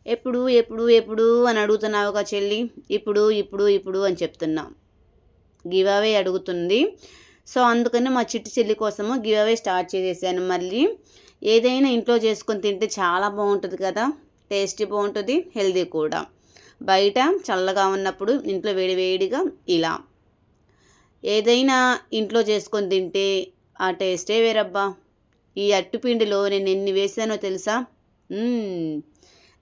ఎప్పుడు ఎప్పుడు ఎప్పుడు అని అడుగుతున్నావుగా చెల్లి. ఇప్పుడు ఇప్పుడు ఇప్పుడు అని చెప్తున్నా. గివ్ అవే అడుగుతుంది. సో అందుకని మా చిట్టి చెల్లి కోసము గివ్ అవే స్టార్ట్ చేసేసాను. మళ్ళీ ఏదైనా ఇంట్లో చేసుకొని తింటే చాలా బాగుంటుంది కదా, టేస్టీ బాగుంటుంది, హెల్దీ కూడా. బయట చల్లగా ఉన్నప్పుడు ఇంట్లో వేడివేడిగా ఇలా ఏదైనా ఇంట్లో చేసుకొని తింటే ఆ టేస్టే వేరబ్బా. ఈ అట్టుపిండిలో నేను ఎన్ని వేసానో తెలుసా?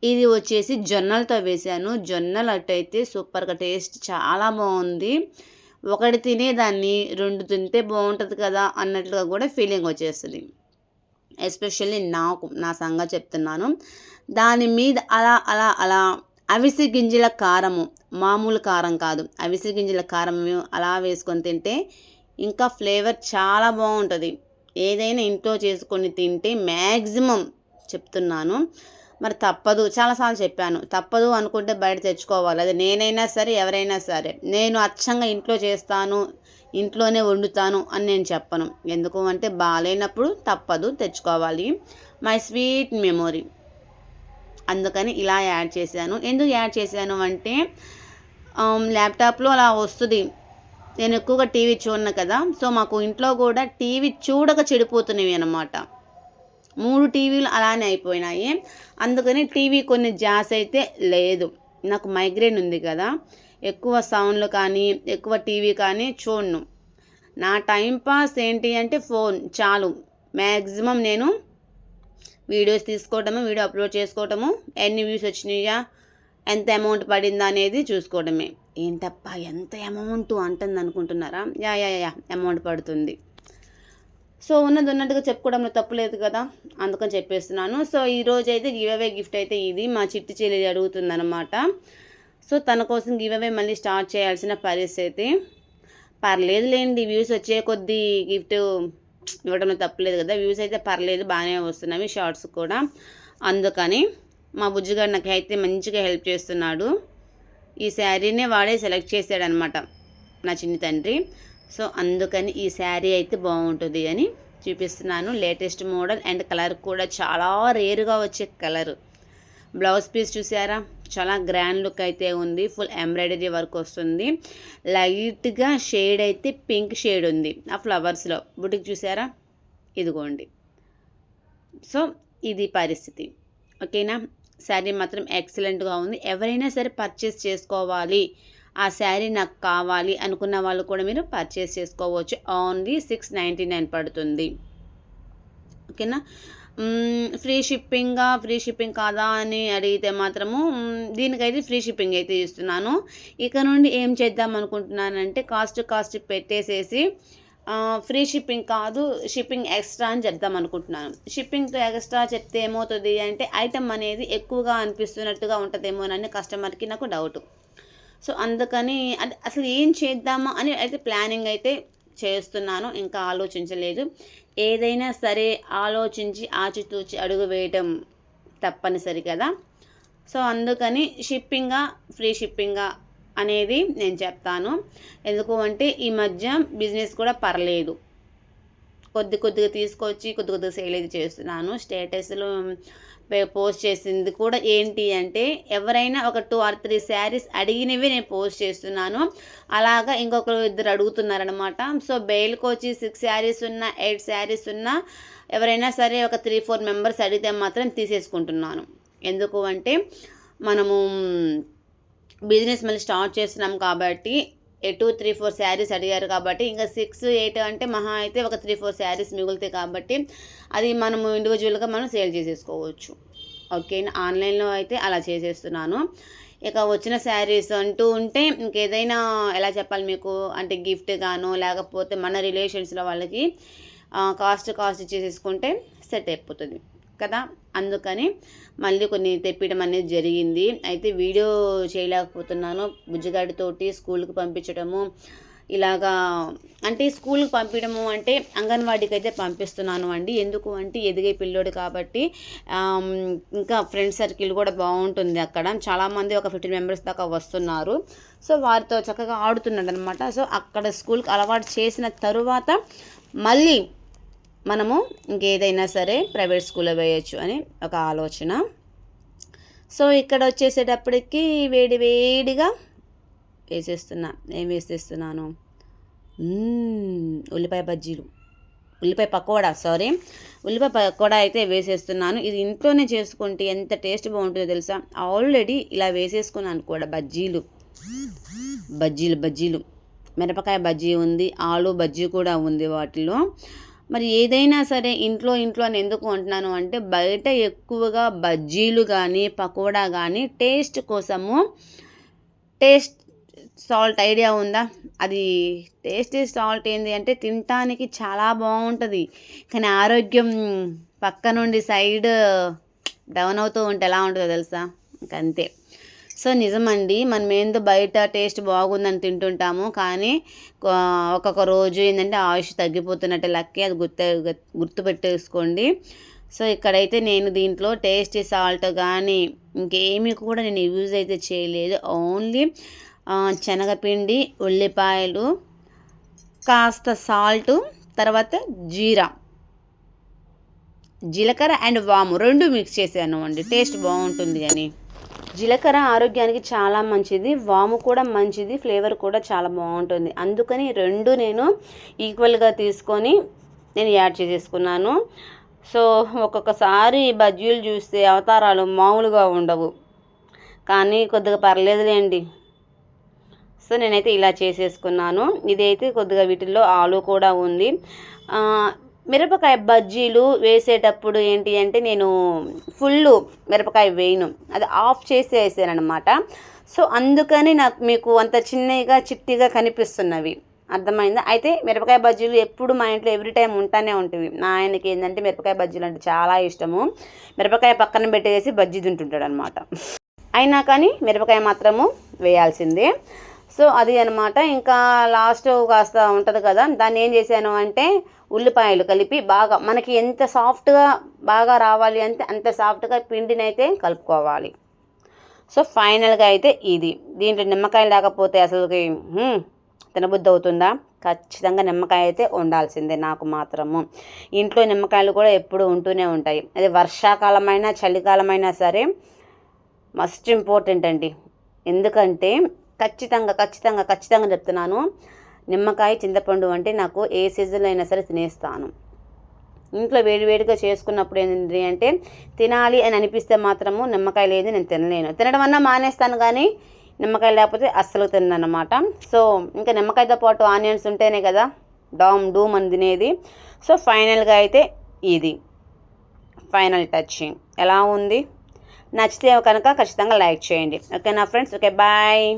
ఇది వచ్చేసి జొన్నలతో వేసాను. జొన్నల అట్టు అయితే సూపర్గా టేస్ట్ చాలా బాగుంది. ఒకటి తినేదాన్ని 2 తింటే బాగుంటుంది కదా అన్నట్లుగా కూడా ఫీలింగ్ వచ్చేస్తుంది. ఎస్పెషల్లీ నా సంగతి చెప్తున్నాను. దాని మీద అలా అలా అలా అవిసె గింజల కారము, మామూలు కారం కాదు, అవిసె గింజల కారం అలా వేసుకొని తింటే ఇంకా ఫ్లేవర్ చాలా బాగుంటుంది. ఏదైనా ఇంట్లో చేసుకొని తింటే మ్యాక్సిమం చెప్తున్నాను. మరి తప్పదు, చాలాసార్లు చెప్పాను, తప్పదు అనుకుంటే బయట తెచ్చుకోవాలి. అది నేనైనా సరే ఎవరైనా సరే. నేను అచ్చంగా ఇంట్లో చేస్తాను, ఇంట్లోనే వండుతాను అని నేను చెప్పను. ఎందుకు అంటే బాగాలేనప్పుడు తప్పదు, తెచ్చుకోవాలి. My sweet memory. అందుకని ఇలా యాడ్ చేశాను. ఎందుకు యాడ్ చేశాను అంటే ల్యాప్టాప్లో అలా వస్తుంది. నేను ఎక్కువగా టీవీ చూడను కదా, సో మాకు ఇంట్లో కూడా టీవీ చూడక చెడిపోతున్నవి అన్నమాట. 3 టీవీలు అలానే అయిపోయినాయి. అందుకని టీవీ కొన్ని జాస్ అయితే లేదు. నాకు మైగ్రేన్ ఉంది కదా, ఎక్కువ సౌండ్లు కానీ ఎక్కువ టీవీ కానీ చూడను. నా టైంపాస్ ఏంటి అంటే ఫోన్ చాలు. మ్యాక్సిమం నేను వీడియోస్ తీసుకోవటము, వీడియో అప్లోడ్ చేసుకోవటము, ఎన్ని వ్యూస్ వచ్చినాయా, ఎంత అమౌంట్ పడిందా అనేది చూసుకోవడమే. ఏంటప్పా ఎంత అమౌంట్ అంటుంది అనుకుంటున్నారా? యా అమౌంట్ పడుతుంది. సో ఉన్నది ఉన్నట్టుగా చెప్పుకోవడంలో తప్పులేదు కదా, అందుకని చెప్పేస్తున్నాను. సో ఈరోజు అయితే గివ్ అవే గిఫ్ట్ అయితే ఇది మా చిట్టి చెల్లి అడుగుతుందన్నమాట. సో తన కోసం గివ్ అవే మళ్ళీ స్టార్ట్ చేయాల్సిన పరిస్థితి. పర్లేదులేండి, వ్యూస్ వచ్చే కొద్దీ గిఫ్ట్ ఇవ్వడంలో తప్పలేదు కదా. వ్యూస్ అయితే పర్లేదు, బాగానే వస్తున్నవి, షార్ట్స్ కూడా. అందుకని మా బుజ్జిగాడు నాకు అయితే మంచిగా హెల్ప్ చేస్తున్నాడు. ఈ శారీనే వాడే సెలెక్ట్ చేశాడనమాట నా చిన్ని తండ్రి. సో అందుకని ఈ శారీ అయితే బాగుంటుంది అని చూపిస్తున్నాను. లేటెస్ట్ మోడల్ అండ్ కలర్ కూడా చాలా రేరుగా వచ్చే కలర్. బ్లౌజ్ పీస్ చూసారా, చాలా గ్రాండ్ లుక్ అయితే ఉంది. ఫుల్ ఎంబ్రాయిడరీ వర్క్ వస్తుంది. లైట్గా షేడ్ అయితే పింక్ షేడ్ ఉంది ఆ ఫ్లవర్స్లో. బుటిక్ చూసారా, ఇదిగోండి. సో ఇది పరిస్థితి, ఓకేనా. శారీ మాత్రం ఎక్సలెంట్గా ఉంది. ఎవరైనా సరే పర్చేస్ చేసుకోవాలి, ఆ శారీ నాకు కావాలి అనుకున్న వాళ్ళు కూడా మీరు పర్చేస్ చేసుకోవచ్చు. ఓన్లీ 699 పడుతుంది, ఓకేనా. ఫ్రీ షిప్పింగ్ కాదా అని అడిగితే మాత్రము దీనికైతే ఫ్రీ షిప్పింగ్ అయితే ఇస్తున్నాను. ఇక నుండి ఏం చేద్దాం అనుకుంటున్నానంటే కాస్ట్ పెట్టేసేసి ఫ్రీ షిప్పింగ్ కాదు, షిప్పింగ్ ఎక్స్ట్రా అని చెప్దాం అనుకుంటున్నాను. షిప్పింగ్తో ఎక్స్ట్రా చెప్తే ఏమవుతుంది అంటే ఐటమ్ అనేది ఎక్కువగా అనిపిస్తున్నట్టుగా ఉంటుందేమోనని కస్టమర్కి నాకు డౌట్. సో అందుకని అది అసలు ఏం చేద్దామా అని అయితే ప్లానింగ్ అయితే చేస్తున్నాను. ఇంకా ఆలోచించలేదు. ఏదైనా సరే ఆలోచించి ఆచితూచి అడుగు వేయటం తప్పనిసరి కదా. సో అందుకని ఫ్రీ షిప్పింగా అనేది నేను చెప్తాను. ఎందుకు అంటే ఈ మధ్య బిజినెస్ కూడా పర్లేదు, కొద్దిగా తీసుకొచ్చి కొద్దిగా సేల్ అయితే చేస్తున్నాను. స్టేటస్లో పోస్ట్ చేసింది కూడా ఏంటి అంటే ఎవరైనా ఒక 2 or 3 శారీస్ అడిగినవి నేను పోస్ట్ చేస్తున్నాను. అలాగా ఇంకొకరు 2 అడుగుతున్నారనమాట. సో బెయిల్కి వచ్చి 6 శారీస్ ఉన్నా 8 శారీస్ ఉన్నా ఎవరైనా సరే ఒక 3-4 మెంబర్స్ అడిగితే మాత్రం తీసేసుకుంటున్నాను. ఎందుకు అంటే మనము బిజినెస్ మళ్ళీ స్టార్ట్ చేస్తున్నాం కాబట్టి 2-3-4 శారీస్ అడిగారు కాబట్టి ఇంకా 6-8 అంటే మహా అయితే ఒక 3-4 శారీస్ మిగులుతాయి కాబట్టి అది మనము ఇండివిజువల్గా మనం సేల్ చేసేసుకోవచ్చు, ఓకే. ఆన్లైన్లో అయితే అలా చేసేస్తున్నాను. ఇక వచ్చిన శారీస్ అంటూ ఉంటే ఇంకేదైనా ఎలా చెప్పాలి మీకు అంటే గిఫ్ట్ గానో లేకపోతే మన రిలేషన్స్లో వాళ్ళకి కాస్ట్ చేసేసుకుంటే సెట్ అయిపోతుంది కదా. అందుకని మళ్ళీ కొన్ని తెప్పించడం అనేది జరిగింది. అయితే వీడియో చేయలేకపోతున్నాను. బుజ్జిగాడితోటి స్కూల్కి పంపించడము ఇలాగా, అంటే స్కూల్కి పంపించడము అంటే అంగన్వాడీకి అయితే పంపిస్తున్నాను అండి. ఎందుకు అంటే ఎదిగే పిల్లోడు కాబట్టి ఇంకా ఫ్రెండ్ సర్కిల్ కూడా బాగుంటుంది అక్కడ. చాలామంది ఒక 15 మెంబర్స్ దాకా వస్తున్నారు. సో వారితో చక్కగా ఆడుతున్నాడు అనమాట. సో అక్కడ స్కూల్కి అలవాటు చేసిన తరువాత మళ్ళీ మనము ఇంకేదైనా సరే ప్రైవేట్ స్కూల్లో వేయచ్చు అని ఒక ఆలోచన. సో ఇక్కడ వచ్చేసేటప్పటికి వేడి వేడిగా వేసేస్తున్నా. ఏం వేసేస్తున్నాను, ఉల్లిపాయ బజ్జీలు, ఉల్లిపాయ పకోడా, ఉల్లిపాయ పకోడా అయితే వేసేస్తున్నాను. ఇది ఇంట్లోనే చేసుకుంటే ఎంత టేస్ట్ బాగుంటుందో తెలుసా. ఆల్రెడీ ఇలా వేసేసుకున్నాను కూడా బజ్జీలు, మిరపకాయ బజ్జీ ఉంది, ఆలు బజ్జీ కూడా ఉంది వాటిలో. మరి ఏదైనా సరే ఇంట్లో అని ఎందుకు అంటున్నాను అంటే, బయట ఎక్కువగా బజ్జీలు కానీ పకోడా కానీ టేస్ట్ కోసము, టేస్ట్ సాల్ట్ ఐడియా ఉందా? అది టేస్టీ సాల్ట్ ఏంది అంటే తినటానికి చాలా బాగుంటుంది, కానీ ఆరోగ్యం పక్క నుండి సైడ్ డౌన్ అవుతూ ఉంటే ఎలా ఉంటుందో తెలుసా. ఇంకంతే. సో నిజమండి, మనం ఏందో బయట టేస్ట్ బాగుందని తింటుంటాము, కానీ ఒక్కొక్క రోజు ఏంటంటే ఆయుష్ తగ్గిపోతున్నట్టే లక్కి, అది గుర్తుపెట్టేసుకోండి. సో ఇక్కడైతే నేను దీంట్లో టేస్టీ సాల్ట్ కానీ ఇంకేమీ కూడా నేను యూజ్ అయితే చేయలేదు. ఓన్లీ శనగపిండి, ఉల్లిపాయలు, కాస్త సాల్టు, తర్వాత జీలకర్ర అండ్ వాము 2 మిక్స్ చేశాను అండి. టేస్ట్ బాగుంటుంది అని. జీలకర్ర ఆరోగ్యానికి చాలా మంచిది, వాము కూడా మంచిది, ఫ్లేవర్ కూడా చాలా బాగుంటుంది. అందుకని 2 నేను ఈక్వల్గా తీసుకొని నేను యాడ్ చేసేసుకున్నాను. సో ఒక్కొక్కసారి బజ్జీలు చూస్తే అవతారాలు మామూలుగా ఉండవు, కానీ కొద్దిగా పర్లేదులేండి. సో నేనైతే ఇలా చేసేసుకున్నాను. ఇదైతే కొద్దిగా వీటిల్లో ఆలు కూడా ఉంది. మిరపకాయ బజ్జీలు వేసేటప్పుడు ఏంటి అంటే నేను ఫుల్ మిరపకాయ వేయను, అది ఆఫ్ చేసి వేసానమాట. సో అందుకని నాకు మీకు అంత చిన్నగా చిట్టిగా కనిపిస్తున్నవి, అర్థమైందా? అయితే మిరపకాయ బజ్జీలు ఎప్పుడు మా ఇంట్లో ఎవ్రీ టైం ఉంటానే ఉంటుంది. నా ఆయనకి ఏంటంటే మిరపకాయ బజ్జీలు అంటే చాలా ఇష్టము. మిరపకాయ పక్కన పెట్టేసి బజ్జీ తింటుంటాడు అనమాట. అయినా కానీ మిరపకాయ మాత్రము వేయాల్సిందే. సో అది అనమాట. ఇంకా లాస్ట్ కాస్త ఉంటుంది కదా, దాన్ని ఏం చేశాను అంటే ఉల్లిపాయలు కలిపి బాగా మనకి ఎంత సాఫ్ట్గా బాగా రావాలి అంటే అంత సాఫ్ట్గా పిండిని అయితే కలుపుకోవాలి. సో ఫైనల్గా అయితే ఇది. దీంట్లో నిమ్మకాయలు లేకపోతే అసలుకి తినబుద్ధి అవుతుందా? ఖచ్చితంగా నిమ్మకాయ అయితే ఉండాల్సిందే నాకు మాత్రము. ఇంట్లో నిమ్మకాయలు కూడా ఎప్పుడు ఉంటూనే ఉంటాయి, అది వర్షాకాలమైనా చలికాలమైనా సరే మస్ట్ ఇంపార్టెంట్ అండి. ఎందుకంటే ఖచ్చితంగా చెప్తున్నాను, నిమ్మకాయ చింతపండు అంటే నాకు ఏ సీజన్లో అయినా సరే తినేస్తాను. ఇంట్లో వేడివేడిగా చేసుకున్నప్పుడు ఏంటి అంటే తినాలి అని అనిపిస్తే మాత్రము నిమ్మకాయ లేదు నేను తినలేను. తినడం అన్నా మానేస్తాను, కానీ నిమ్మకాయ లేకపోతే అస్సలు తిననమాట. సో ఇంకా నిమ్మకాయతో పాటు ఆనియన్స్ ఉంటేనే కదా డూమ్ అని తినేది. సో ఫైనల్గా అయితే ఇది ఫైనల్ టచింగ్ ఎలా ఉంది? నచ్చితే కనుక ఖచ్చితంగా లైక్ చేయండి. ఓకేనా ఫ్రెండ్స్? Okay, bye.